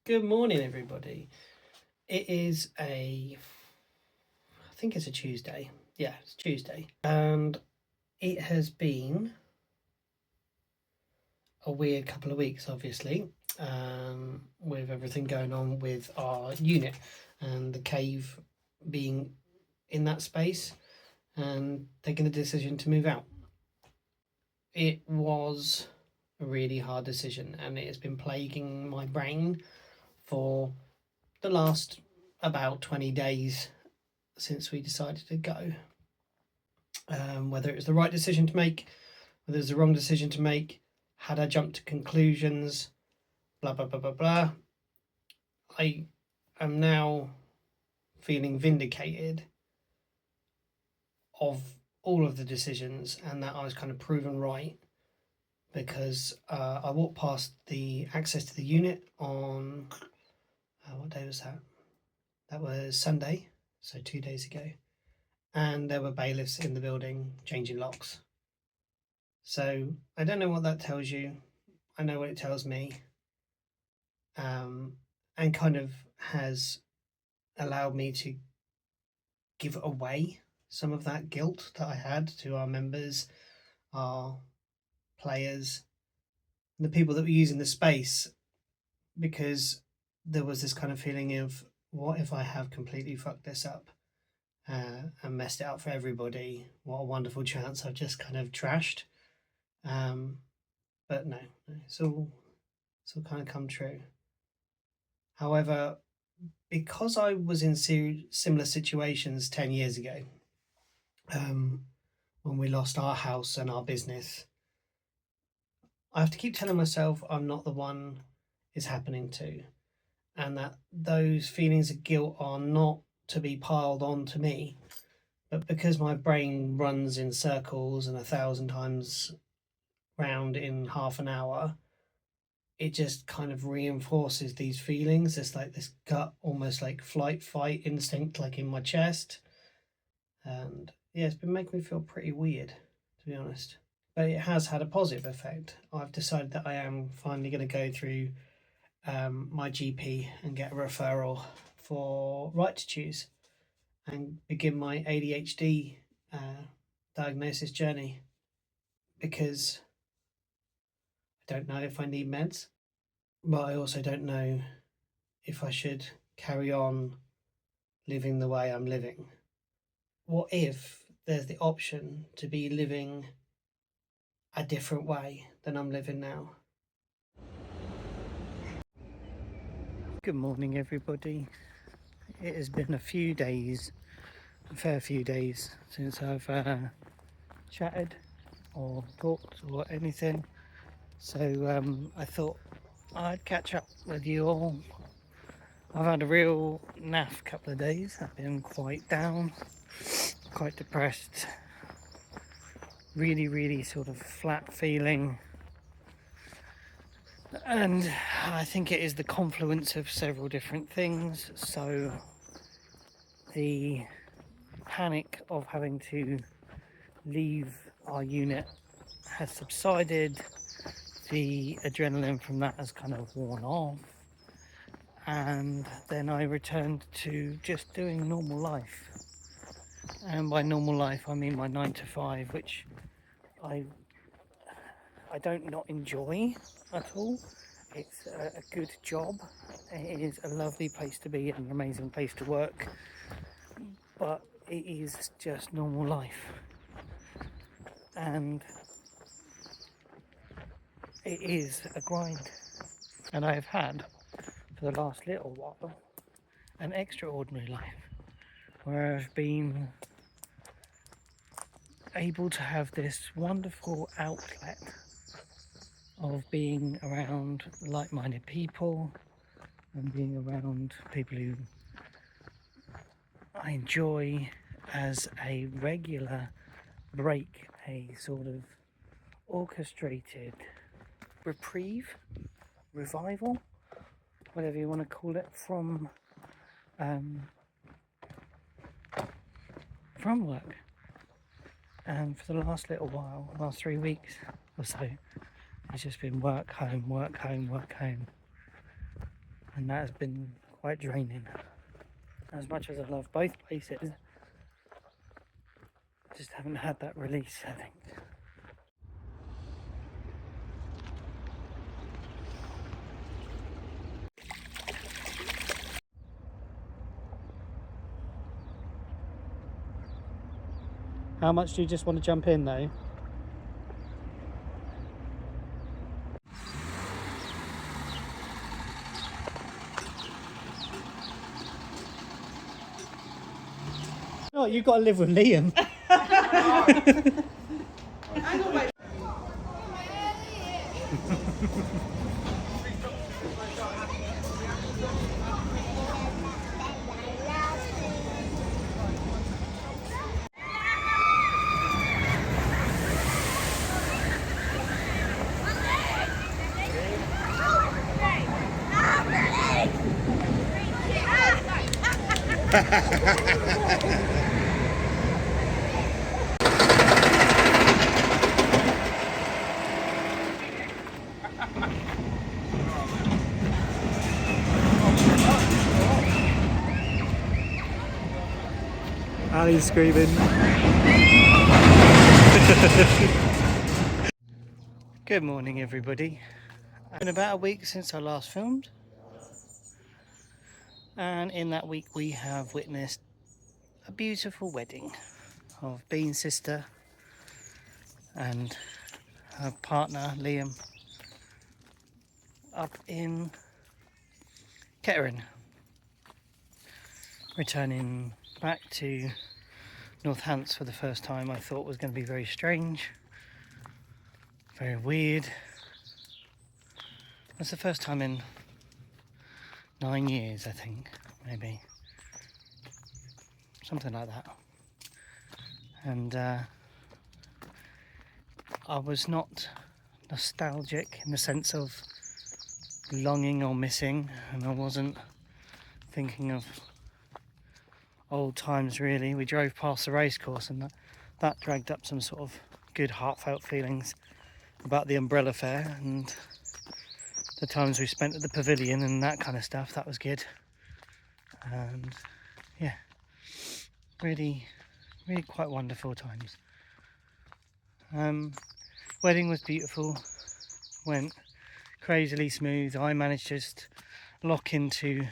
Good morning, everybody. It is I think it's a Tuesday. Yeah, it's Tuesday. And it has been a weird couple of weeks, obviously, with everything going on with our unit and the cave being in that space and taking the decision to move out. It was a really hard decision and it has been plaguing my brain for the last about 20 days since we decided to go. Whether it was the right decision to make, whether it was the wrong decision to make, had I jumped to conclusions, blah, blah, blah, blah, blah. I am now feeling vindicated of all of the decisions and that I was kind of proven right because I walked past the access to the unit on, what day was that? That was Sunday, so 2 days ago. And there were bailiffs in the building changing locks. So I don't know what that tells you. I know what it tells me. And kind of has allowed me to give away some of that guilt that I had to our members, our players, and the people that were using the space, because there was this kind of feeling of what if I have completely fucked this up and messed it up for everybody? What a wonderful chance I've just kind of trashed. But no, it's all kind of come true. However, because I was in similar situations 10 years ago, when we lost our house and our business, I have to keep telling myself I'm not the one it's happening to, and that those feelings of guilt are not to be piled on to me, but because my brain runs in circles and 1,000 times round in half an hour, it just kind of reinforces these feelings. It's like this gut, almost like flight fight instinct, like in my chest. And yeah, it's been making me feel pretty weird, to be honest. But it has had a positive effect. I've decided that I am finally going to go through my GP and get a referral for Right to Choose and begin my ADHD diagnosis journey, because I don't know if I need meds, but I also don't know if I should carry on living the way I'm living. What if there's the option to be living a different way than I'm living now? Good morning, everybody. It has been a fair few days, since I've chatted or talked or anything. So I thought I'd catch up with you all. I've had a real naff couple of days. I've been quite down, quite depressed, really sort of flat feeling. And I think it is the confluence of several different things. So the panic of having to leave our unit has subsided. The adrenaline from that has kind of worn off. And then I returned to just doing normal life. And by normal life, I mean my 9 to 5, which I don't not enjoy at all. It's a good job. It is a lovely place to be and an amazing place to work. But it is just normal life. And it is a grind. And I have had, for the last little while, an extraordinary life where I've been able to have this wonderful outlet of being around like-minded people and being around people who I enjoy as a regular break, a sort of orchestrated reprieve, revival, whatever you want to call it, from work. And for the last little while, last 3 weeks or so, it's just been work, home, work, home, work, home. and that has been quite draining. As much as I love both places, I just haven't had that release, I think. How much do you just want to jump in though? Oh, you've got to live with Liam. Ali's screaming. Good morning, everybody. It's been about a week since I last filmed, and in that week we have witnessed a beautiful wedding of Bean's sister and her partner Liam up in Kettering. Returning back to Northants for the first time, I thought was going to be very strange, very weird. That's the first time in 9 years, I think, maybe. Something like that. And I was not nostalgic in the sense of longing or missing, and I wasn't thinking of old times really. We drove past the racecourse and that dragged up some sort of good heartfelt feelings about the umbrella fair and the times we spent at the pavilion and that kind of stuff. That was good. And yeah, really quite wonderful times. Wedding was beautiful, went crazily smooth. I managed to just lock into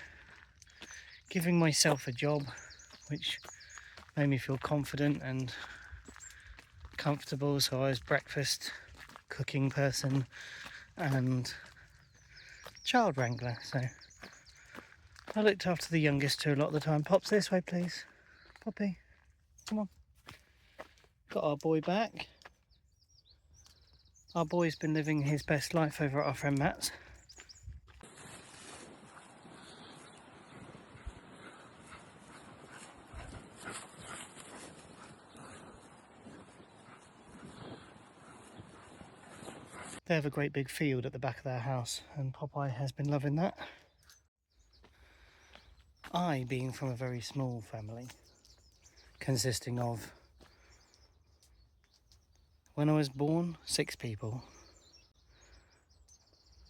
giving myself a job, which made me feel confident and comfortable. So I was breakfast cooking person and child wrangler, so I looked after the youngest two a lot of the time. Pops, this way please. Poppy, come on. Got our boy back. Our boy's been living his best life over at our friend Matt's. They have a great big field at the back of their house, and Popeye has been loving that. I, being from a very small family, consisting of, when I was born, 6 people,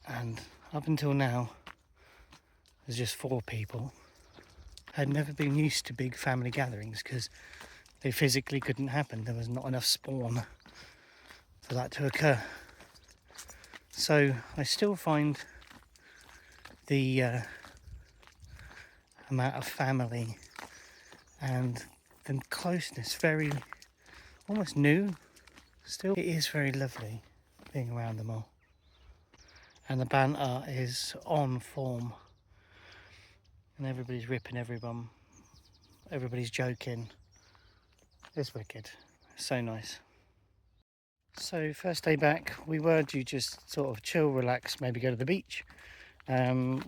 and up until now, there's just 4 people. I'd never been used to big family gatherings because they physically couldn't happen. There was not enough spawn for that to occur. So I still find the amount of family and the closeness very almost new. Still, it is very lovely being around them all, and the banter is on form, and everybody's ripping everyone, everybody's joking. It's wicked. It's so nice. So first day back, we were due just sort of chill, relax, maybe go to the beach,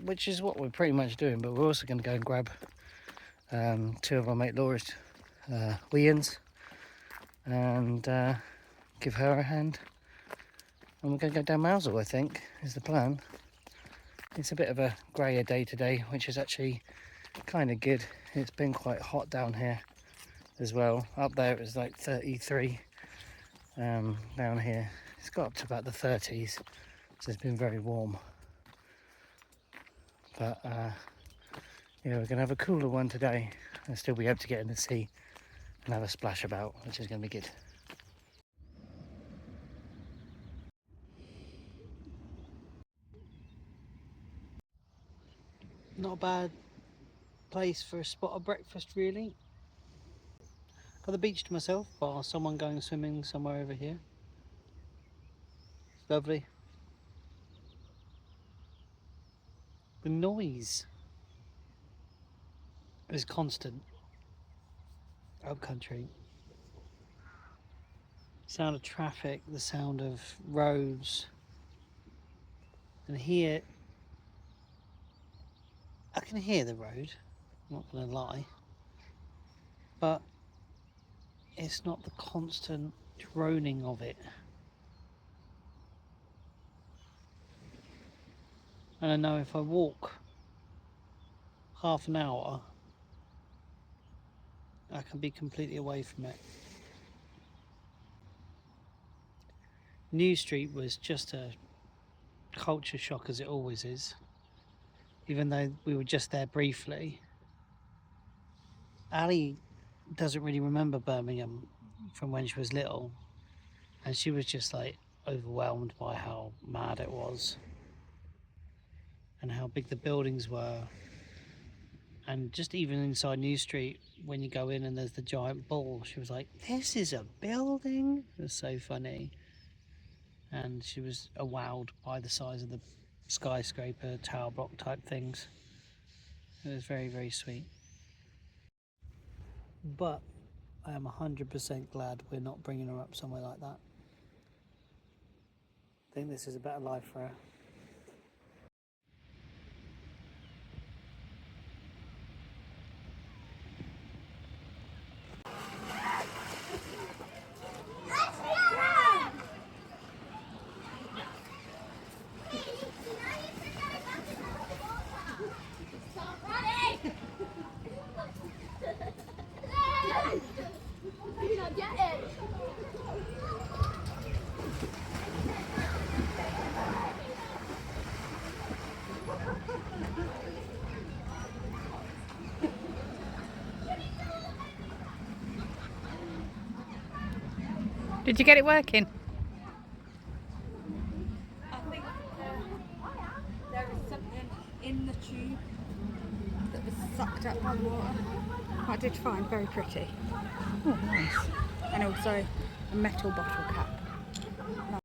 which is what we're pretty much doing, but we're also going to go and grab 2 of our mate Laura's weans and give her a hand, and we're going to go down Mousehole, I think is the plan. It's a bit of a grayer day today, which is actually kind of good. It's been quite hot down here as well. Up there it was like 33. Down here it's got up to about the 30s, so it's been very warm. But yeah, we're gonna have a cooler one today and still be able to get in the sea and have a splash about, which is gonna be good. Not a bad place for a spot of breakfast, really. Got the beach to myself, bar someone going swimming somewhere over here. It's lovely. The noise is constant. Up country. Sound of traffic, the sound of roads. And here, I can hear the road, I'm not going to lie. But it's not the constant droning of it. And I know if I walk half an hour, I can be completely away from it. New Street was just a culture shock, as it always is. Even though we were just there briefly. Ali doesn't really remember Birmingham from when she was little, and she was just like overwhelmed by how mad it was and how big the buildings were. And just even inside New Street, when you go in and there's the giant bull, she was like, this is a building? It was so funny. And she was wowed by the size of the skyscraper, tower block type things. It was very, very sweet. But I am 100% glad we're not bringing her up somewhere like that. I think this is a better life for her. Did you get it working? I think there is something in the tube that was sucked up by the water. I did find very pretty. Oh, nice. And also a metal bottle cap.